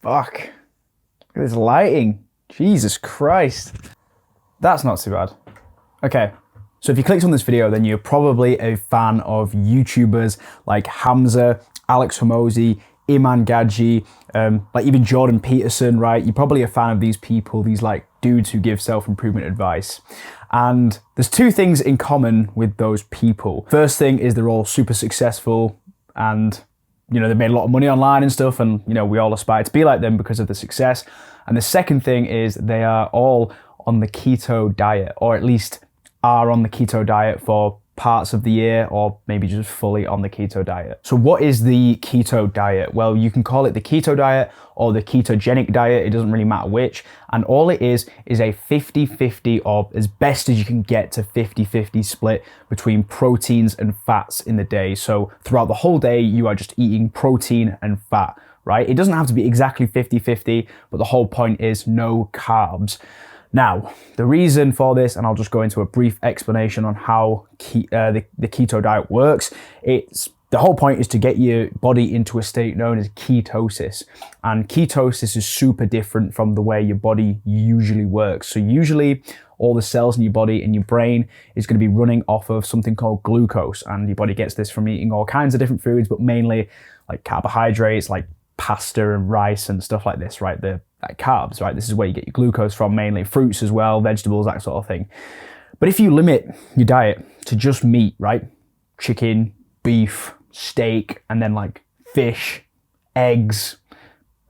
Fuck. Look at this lighting. Jesus Christ. That's not too bad. Okay. So if you clicked on this video, then you're probably a fan of YouTubers like Hamza, Alex Hormozi, Iman Gadzhi, like even Jordan Peterson, right? You're probably a fan of these people, these like dudes who give self-improvement advice. And there's two things in common with those people. First thing is they're all super successful and, you know, they've made a lot of money online and stuff, and, you know, we all aspire to be like them because of the success. And the second thing is they are all on the keto diet, or at least are on the keto diet for parts of the year, or maybe just fully on the keto diet. So what is the keto diet? Well, you can call it the keto diet or the ketogenic diet. It doesn't really matter which. And all it is a 50-50, or as best as you can get to 50-50 split between proteins and fats in the day. So throughout the whole day, you are just eating protein and fat, right? It doesn't have to be exactly 50-50, but the whole point is no carbs. Now, the reason for this, and I'll just go into a brief explanation on how the keto diet works. The whole point is to get your body into a state known as ketosis. And ketosis is super different from the way your body usually works. So usually all the cells in your body and your brain is going to be running off of something called glucose. And your body gets this from eating all kinds of different foods, but mainly like carbohydrates, like pasta and rice and stuff like this, right? Like carbs, right? This is where you get your glucose from, mainly fruits as well, vegetables, that sort of thing. But if you limit your diet to just meat, right? Chicken, beef, steak, and then like fish, eggs,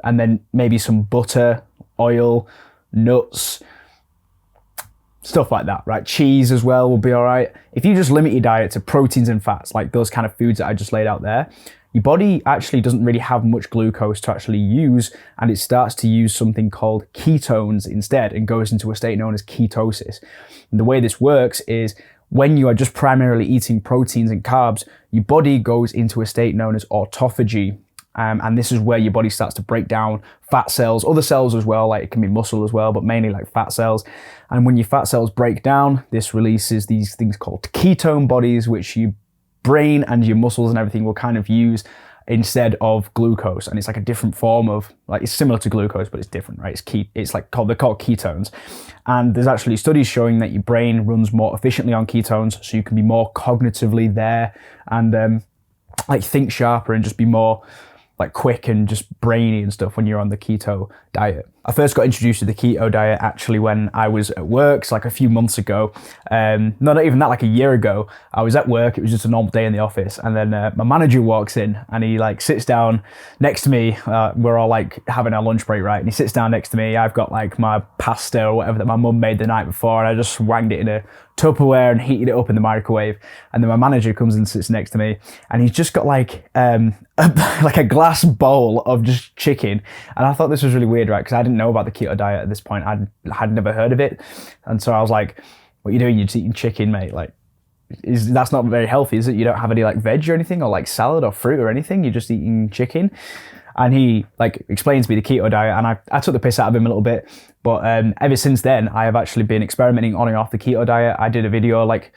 and then maybe some butter, oil, nuts, stuff like that, right? Cheese as well will be all right. If you just limit your diet to proteins and fats, like those kind of foods that I just laid out there, your body actually doesn't really have much glucose to actually use, and it starts to use something called ketones instead and goes into a state known as ketosis. And the way this works is when you are just primarily eating proteins and carbs, your body goes into a state known as autophagy. And this is where your body starts to break down fat cells, other cells as well, like it can be muscle as well, but mainly like fat cells. And when your fat cells break down, this releases these things called ketone bodies, which your brain and your muscles and everything will kind of use instead of glucose. And it's like a different form of, like, it's similar to glucose, but it's different, right? It's like they're called ketones. And there's actually studies showing that your brain runs more efficiently on ketones, so you can be more cognitively there and like think sharper and just be more like quick and just brainy and stuff when you're on the keto diet. I first got introduced to the keto diet actually when I was at work, so like a few months ago. Not even that, like a year ago. I was at work, it was just a normal day in the office, and then my manager walks in and he like sits down next to me. We're all like having our lunch break, right? And he sits down next to me. I've got like my pasta or whatever that my mum made the night before, and I just swanged it in a Tupperware and heated it up in the microwave. And then my manager comes and sits next to me, and he's just got like a glass bowl of just chicken. And I thought this was really weird, right? Because I didn't know about the keto diet at this point. I had never heard of it. And so I was like, what are you doing? You're just eating chicken, mate. Like, that's not very healthy, is it? You don't have any like veg or anything, or like salad or fruit or anything. You're just eating chicken. And he like explains to me the keto diet, and I took the piss out of him a little bit. But ever since then, I have actually been experimenting on and off the keto diet. I did a video like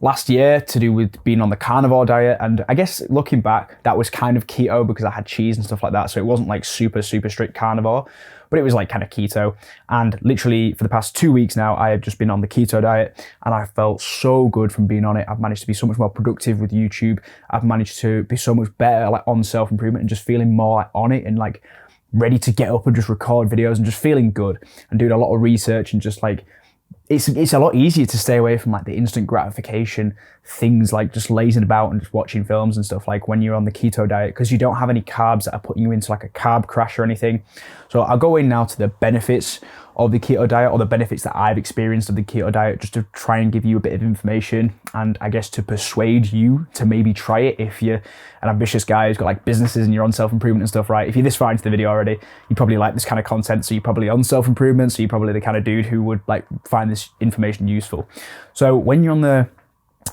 last year to do with being on the carnivore diet, and I guess looking back, that was kind of keto because I had cheese and stuff like that, so it wasn't like super strict carnivore, but it was like kind of keto. And literally for the past 2 weeks now, I have just been on the keto diet, and I felt so good from being on it. I've managed to be so much more productive with YouTube. I've managed to be so much better like on self-improvement and just feeling more like on it and like ready to get up and just record videos and just feeling good and doing a lot of research and just like it's a lot easier to stay away from like the instant gratification things, like just lazing about and just watching films and stuff, like when you're on the keto diet, because you don't have any carbs that are putting you into like a carb crash or anything. So I'll go in now to the benefits of the keto diet, or the benefits that I've experienced of the keto diet, just to try and give you a bit of information, and I guess to persuade you to maybe try it if you're an ambitious guy who's got like businesses and you're on self-improvement and stuff, right? If you're this far into the video already, you probably like this kind of content, so you're probably on self-improvement, so you're probably the kind of dude who would like find this information useful. So when you're on the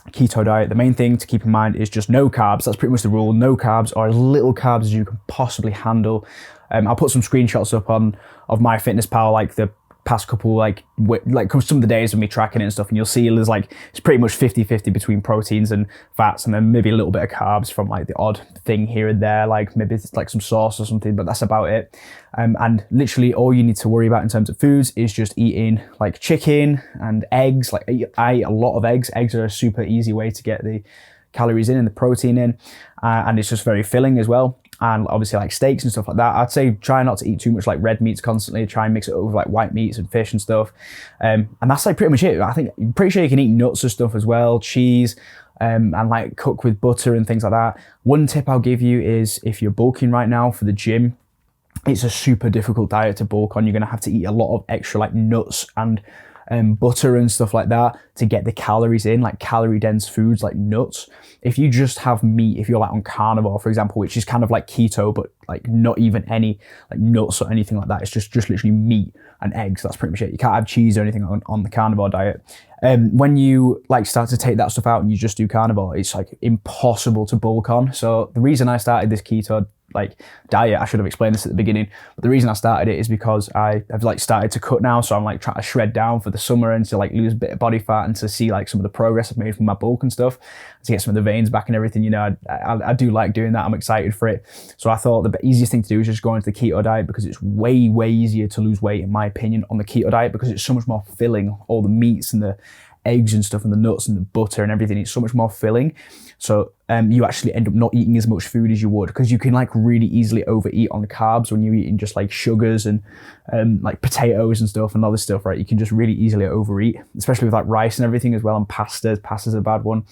keto diet, the main thing to keep in mind is just no carbs. That's pretty much the rule. No carbs, or as little carbs as you can possibly handle. I'll put some screenshots up of MyFitnessPal, like the past couple, like some of the days of me tracking it and stuff, and you'll see there's like, it's pretty much 50-50 between proteins and fats, and then maybe a little bit of carbs from like the odd thing here and there, like maybe it's like some sauce or something, but that's about it. And literally all you need to worry about in terms of foods is just eating like chicken and eggs. Like I eat a lot of eggs. Eggs are a super easy way to get the calories in and the protein in, and it's just very filling as well. And obviously like steaks and stuff like that, I'd say try not to eat too much like red meats constantly. Try and mix it up with like white meats and fish and stuff. And that's like pretty much it. I think I'm pretty sure you can eat nuts and stuff as well, cheese, and like cook with butter and things like that. One tip I'll give you is if you're bulking right now for the gym, it's a super difficult diet to bulk on. You're gonna have to eat a lot of extra like nuts and butter and stuff like that to get the calories in, like calorie dense foods like nuts. If you just have meat, if you're like on carnivore, for example, which is kind of like keto, but like not even any like nuts or anything like that, it's just literally meat and eggs. That's pretty much it. You can't have cheese or anything on the carnivore diet. When you like start to take that stuff out and you just do carnivore, it's like impossible to bulk on. So the reason I started this keto like diet, I should have explained this at the beginning, but the reason I started it is because I have like started to cut now, so I'm like trying to shred down for the summer and to like lose a bit of body fat and to see like some of the progress I've made from my bulk and stuff, to get some of the veins back and everything. You know, I do like doing that. I'm excited for it. So I thought the easiest thing to do is just go into the keto diet, because it's way easier to lose weight in my opinion on the keto diet, because it's so much more filling. All the meats and the eggs and stuff and the nuts and the butter and everything, it's so much more filling. So you actually end up not eating as much food as you would, because you can like really easily overeat on carbs when you're eating just like sugars and like potatoes and stuff and other stuff, right? You can just really easily overeat, especially with like rice and everything as well, and pasta. Pasta's a bad one.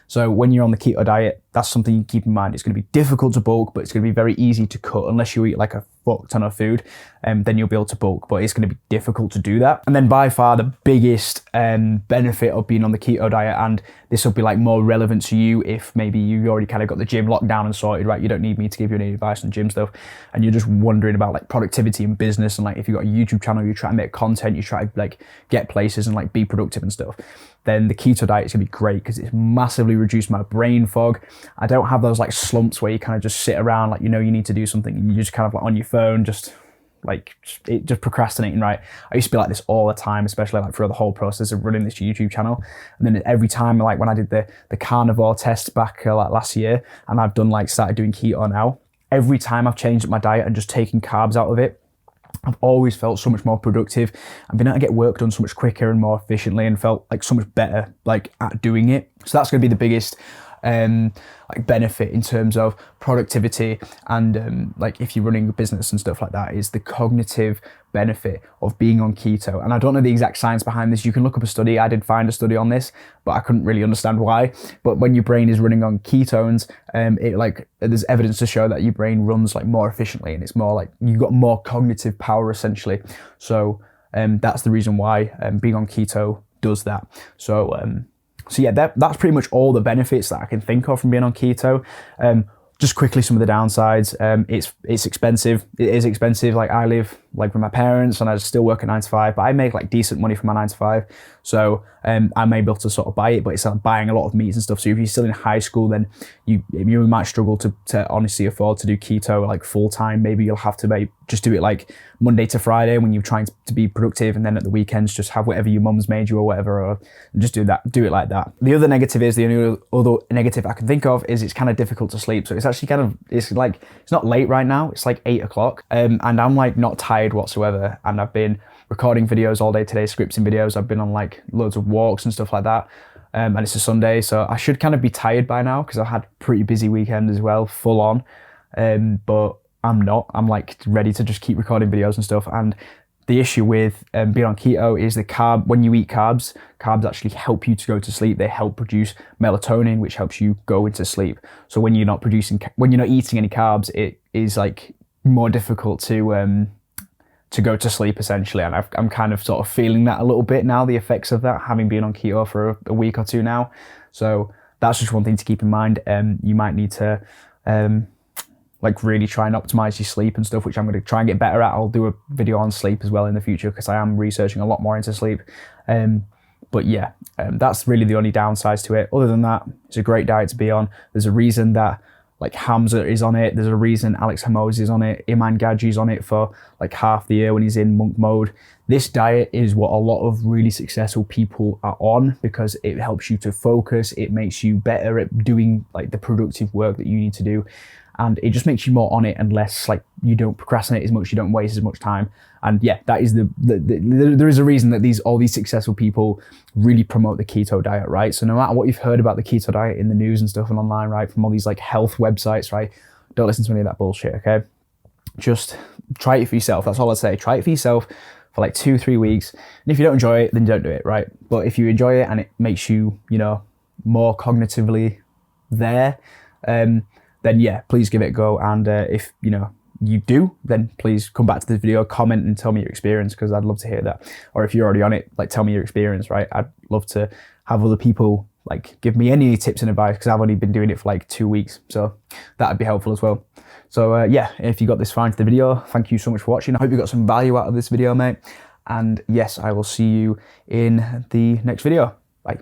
So when you're on the keto diet, that's something you keep in mind. It's going to be difficult to bulk, but it's going to be very easy to cut. Unless you eat like a fuck ton of food, then you'll be able to bulk, but it's going to be difficult to do that. And then by far the biggest benefit of being on the keto diet, and this will be like more relevant to you if maybe you already kind of got the gym locked down and sorted, right? You don't need me to give you any advice on gym stuff, and you're just wondering about like productivity and business, and like if you've got a YouTube channel, you try to make content, you try to like get places and like be productive and stuff, then the keto diet is going to be great, because it's massively reduced my brain fog. I don't have those like slumps where you kind of just sit around like, you know, you need to do something and you're just kind of like on your phone, just procrastinating, right? I used to be like this all the time, especially like throughout the whole process of running this YouTube channel. And then every time, like when I did the carnivore test back like last year, and I've done like started doing keto now, every time I've changed up my diet and just taken carbs out of it, I've always felt so much more productive. I've been able to get work done so much quicker and more efficiently, and felt like so much better like at doing it. So that's going to be the biggest like benefit in terms of productivity, and like if you're running a business and stuff like that, is the cognitive benefit of being on keto. And I don't know the exact science behind this. You can look up a study. I did find a study on this, but I couldn't really understand why. But when your brain is running on ketones, it like there's evidence to show that your brain runs like more efficiently, and it's more like you've got more cognitive power essentially. So that's the reason why being on keto does that. So yeah, that's pretty much all the benefits that I can think of from being on keto. Just quickly, some of the downsides. It's expensive. It is expensive. Like I live like with my parents, and I still work at 9 to 5, but I make like decent money from my 9 to 5. So I'm able to sort of buy it, but it's like buying a lot of meats and stuff. So if you're still in high school, then you might struggle to honestly afford to do keto like full time. Maybe you'll have to just do it like Monday to Friday when you're trying to be productive, and then at the weekends just have whatever your mum's made you or whatever, or just do it like that. The other negative is, the only other negative I can think of is it's kind of difficult to sleep. So it's actually it's not late right now, it's like 8 o'clock, and I'm like not tired whatsoever, and I've been recording videos all day today, scripting videos. I've been on like loads of walks and stuff like that, and it's a Sunday, so I should kind of be tired by now, because I've had a pretty busy weekend as well, full on, but I'm not. I'm like ready to just keep recording videos and stuff. And the issue with being on keto is when you eat carbs actually help you to go to sleep. They help produce melatonin, which helps you go into sleep. So when you're not eating any carbs, it is like more difficult to go to sleep essentially. And I'm kind of sort of feeling that a little bit now, the effects of that, having been on keto for a week or two now. So that's just one thing to keep in mind. You might need to like really try and optimize your sleep and stuff, which I'm going to try and get better at. I'll do a video on sleep as well in the future, because I am researching a lot more into sleep. But yeah, that's really the only downsides to it. Other than that, it's a great diet to be on. There's a reason that like Hamza is on it. There's a reason Alex Hormozi is on it. Iman Gadzhi is on it for like half the year when he's in monk mode. This diet is what a lot of really successful people are on because it helps you to focus. It makes you better at doing like the productive work that you need to do. And it just makes you more on it and less like you don't procrastinate as much, you don't waste as much time. And yeah, that is there is a reason that all these successful people really promote the keto diet, right? So no matter what you've heard about the keto diet in the news and stuff and online, right, from all these like health websites, right, don't listen to any of that bullshit, okay? Just try it for yourself. That's all I'd say. Try it for yourself for like 2-3 weeks. And if you don't enjoy it, then don't do it, right? But if you enjoy it and it makes you, you know, more cognitively there, then yeah, please give it a go. And if, you know, you do, then please come back to this video, comment and tell me your experience, because I'd love to hear that. Or if you're already on it, like tell me your experience, right? I'd love to have other people like give me any tips and advice, because I've only been doing it for like 2 weeks. So that'd be helpful as well. So yeah, if you got this far into the video, thank you so much for watching. I hope you got some value out of this video, mate. And yes, I will see you in the next video. Bye.